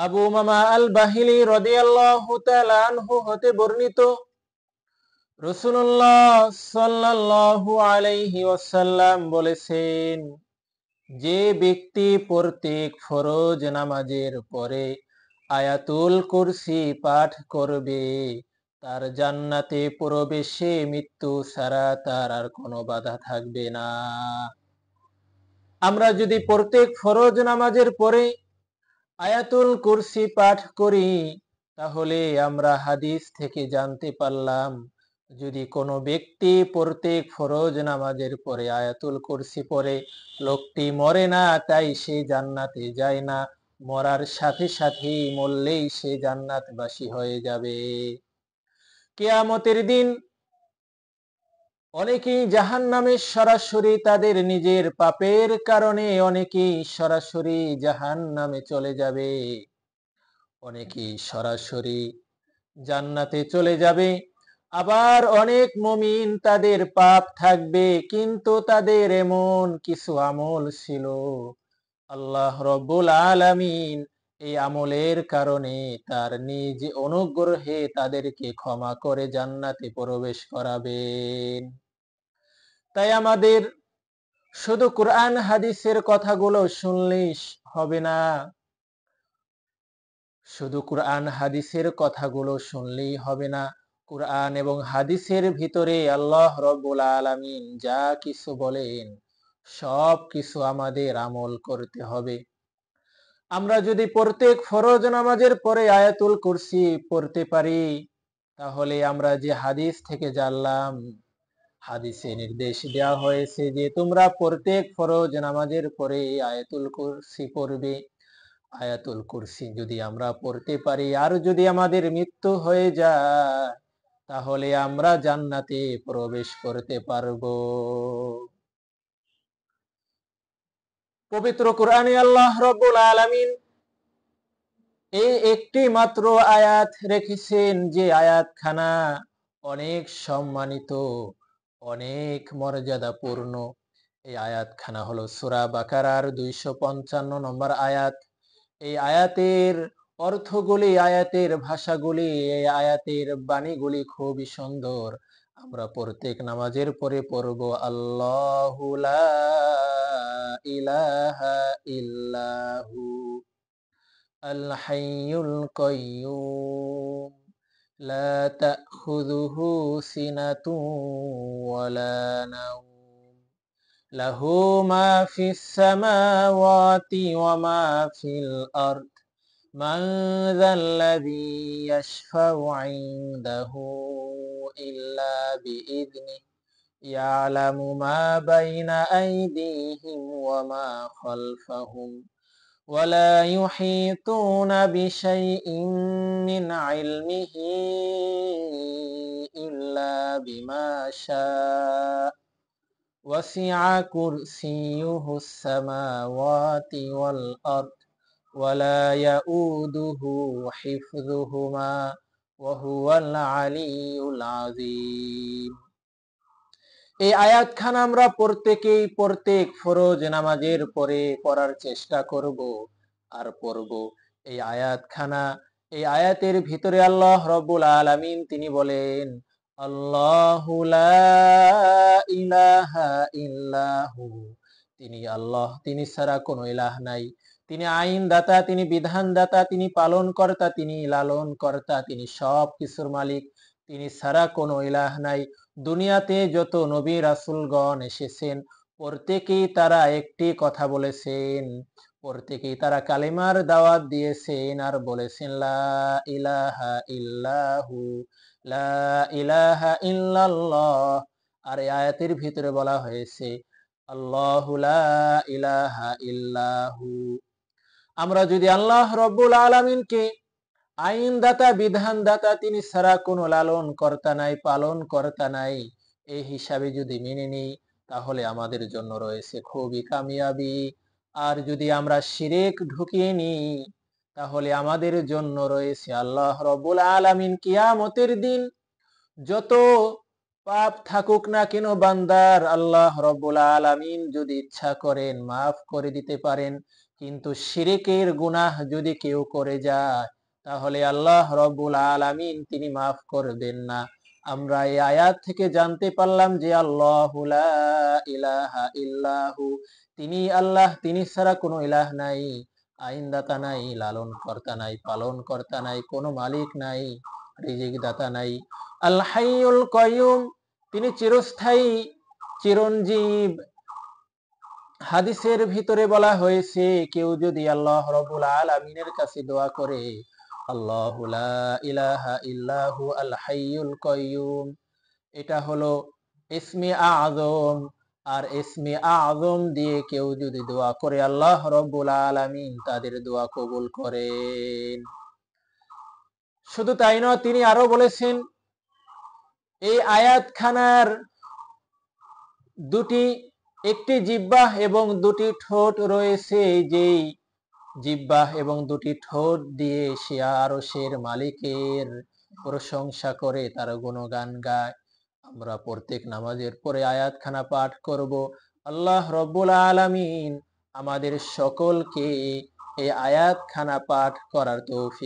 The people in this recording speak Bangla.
আবু উমামা আল বাহিলি রাদিয়াল্লাহু তাআলা আনহু হতে বর্ণিত, রাসূলুল্লাহ সাল্লাল্লাহু আলাইহি ওয়াসাল্লাম বলেছেন, যে ব্যক্তি প্রত্যেক ফরজ নামাজের পরে আয়াতুল কুরসি পাঠ করবে, তার জান্নাতে প্রবেশে মৃত্যু ছাড়া তার আর কোনো বাধা থাকবে না। আমরা যদি প্রত্যেক ফরজ নামাজের পরে আয়াতুল কুরসি পাঠ করি, তাহলে আমরা হাদিস থেকে জানতে পারলাম, যদি কোনো ব্যক্তি প্রত্যেক ফরজ নামাজের পরে আয়াতুল কুরসি পড়ে, লোকটি মরে না, তাই সে জান্নাতে যায় না, মরার সাথে সাথেই মরলেই সে জান্নাতবাসী হয়ে যাবে। কিয়ামতের দিন অনেকেই জাহান্নামে সরাসরি তাদের নিজের পাপের কারণে অনেকেই সরাসরি জাহান্নামে চলে যাবে, অনেকেই সরাসরি জান্নাতে চলে যাবে। আবার অনেক মুমিন তাদের পাপ থাকবে, কিন্তু তাদের এমন কিছু আমল ছিল, আল্লাহ রব্বুল আলামিন এই আমলের কারণে তার নিজ অনুগ্রহে তাদেরকে ক্ষমা করে জান্নাতে প্রবেশ করাবেন। তাই আমাদের শুধু কোরআন হাদিসের কথাগুলো শুনলেই হবে না, শুধু কোরআন হাদিসের কথাগুলো শুনলেই হবে না, কোরআন এবং হাদিসের ভিতরে আল্লাহ রব্বুল আলামিন যা কিছু বলেন সব কিছু আমাদের আমল করতে হবে। আমরা যদি প্রত্যেক ফরজ নামাজের পরে আয়াতুল কুরসি পড়তে পারি, তাহলে আমরা যে হাদিস থেকে জানলাম, হাদিসে নির্দেশ দেওয়া হয়েছে যে তোমরা প্রত্যেক ফরজ নামাজের পরে আয়াতুল কুরসি পড়বে। আয়াতুল কুরসি যদি আমরা পড়তে পারি আর যদি আমাদের মৃত্যু হয়ে যায়, তাহলে আমরা জান্নাতে প্রবেশ করতে পারবো। পবিত্র কোরআনে আল্লাহ রাব্বুল আলামিন এই একটি মাত্র আয়াত রেখেছেন, যে আয়াতখানা অনেক সম্মানিত, অনেক মর্যাদাপূর্ণ। এই আয়াতখানা হলো সূরা বাকারার 255 নম্বর আয়াত। এই আয়াতের অর্থগুলি, আয়াতের ভাষাগুলি, এই আয়াতের বাণীগুলি খুবই সুন্দর। আমরা প্রত্যেক নামাজের পরে পড়ব, আল্লাহু লা ইলাহা ইল্লাহু আল হাইয়ুল কাইয়্যুম লা তাখুযুহু সিনাতুন ওয়ালা নাওম লাহু মা ফিস সামাওয়াতি ওয়া মা ফিল আরদ মান যাল্লাযী ইয়াশফাউ ইনদাহু ইল্লা বিইذনিহি ইয়ালামু মা বাইনা আইদিহিম ওয়া মা খালফাহুম ওয়া লা ইউহীতুনা বিশাইইন মিন ইলমিহি ইল্লা বিমা শাআ ওয়াসি'a কুরসিয়্যুহুস সামাওয়াতি ওয়াল আরদ ওয়া লা ইয়াউদুহু হিফযুহুমা ওয়া হুয়াল আলিয়্যুল আযীম। এই আয়াতখানা আমরা প্রত্যেকেই প্রত্যেক ফরজ নামাজের পরে পড়ার চেষ্টা করব আর পড়ব। এই আয়াতখানা, এই আয়াতের ভিতরে আল্লাহ রব্বুল আলামিন তিনি বলেন, আল্লাহু লা ইলাহা ইল্লাহু, তিনি আল্লাহ, তিনি ছাড়া কোনো ইলাহ নাই। তিনি আইন দাতা, তিনি বিধান দাতা, তিনি পালন কর্তা, তিনি লালন কর্তা, তিনি সব কিছুর মালিক, তিনি ছাড়া কোনো ইলাহ নাই। দুনিয়াতে যত নবী রাসূলগণ এসেছেন, প্রত্যেকেই তারা একটি কথা বলেছেন, প্রত্যেকেই তারা কালেমার দাওয়াত দিয়েছেন আর বলেছেন লা ইলাহা ইল্লাহু, লা ইলাহা ইল্লাল্লাহ। আর এই আয়াতের ভিতরে বলা হয়েছে আল্লাহু লা ইলাহা ইল্লাহু। আমরা যদি আল্লাহ রব্বুল আলামিনকে আইনদাতা, বিধানদাতা, তিনি ছাড়া কোনো লালন কর্তা নাই, পালন কর্তা নাই, এই হিসাবে যদি মেনে নিই, তাহলে আমাদের জন্য রয়েছে খুবই কামিয়াবি। আর যদি আমরা শিরক ঢুকিয়ে নিই, তাহলে আমাদের জন্য রয়েছে আল্লাহ রব্বুল আলামিন কিয়ামতের দিন যত পাপ থাকুক না কেন বান্দার, আল্লাহ রব্বুল আলামিন যদি ইচ্ছা করেন মাফ করে দিতে পারেন। কিন্তু শিরকের গুনাহ যদি কেউ করে যায় তাহলে আল্লাহ রব্বুল আলামিন তিনি মাফ করবেন না। আমরা এই আয়াত থেকে জানতে পারলাম যে আল্লাহু লা ইলাহা ইল্লাহু, তিনি আল্লাহ, তিনি ছাড়া কোনো ইলাহ নাই, আইনদাতা নাই, লালন কর্তা নাই, পালন কর্তা নাই, কোনো মালিক নাই, রিজিক দাতা নাই। আল হাইয়ুল কাইয়ুম, তিনি চিরস্থায়ী, চিরঞ্জীব। হাদিসের ভিতরে বলা হয়েছে কেউ যদি আল্লাহ রাব্বুল আলামিনের কাছে দোয়া করে, আল্লাহু লা ইলাহা ইল্লাহু আল হাইয়ুল কাইয়ুম, এটা হলো ইসমে আযম, আর ইসমে আযম দিয়ে কেউ যদি দোয়া করে আল্লাহ রাব্বুল আলামিন তাদের দোয়া কবুল করেন। শুধু তাই নয়, তিনি আরো বলেছেন এই আয়াতখানার একটি জিহ্বা এবং দুটি ঠোঁট রয়েছে, যেই জিহ্বা এবং দুটি ঠোঁট দিয়ে সে আরশের মালিকের প্রশংসা করে, তার গুণগান গায়। আমরা প্রত্যেক নামাজের পরে আয়াতখানা পাঠ করব। আল্লাহ রব্বুল আলামিন আমাদের সকলকে এই আয়াতখানা পাঠ করার তৌফিক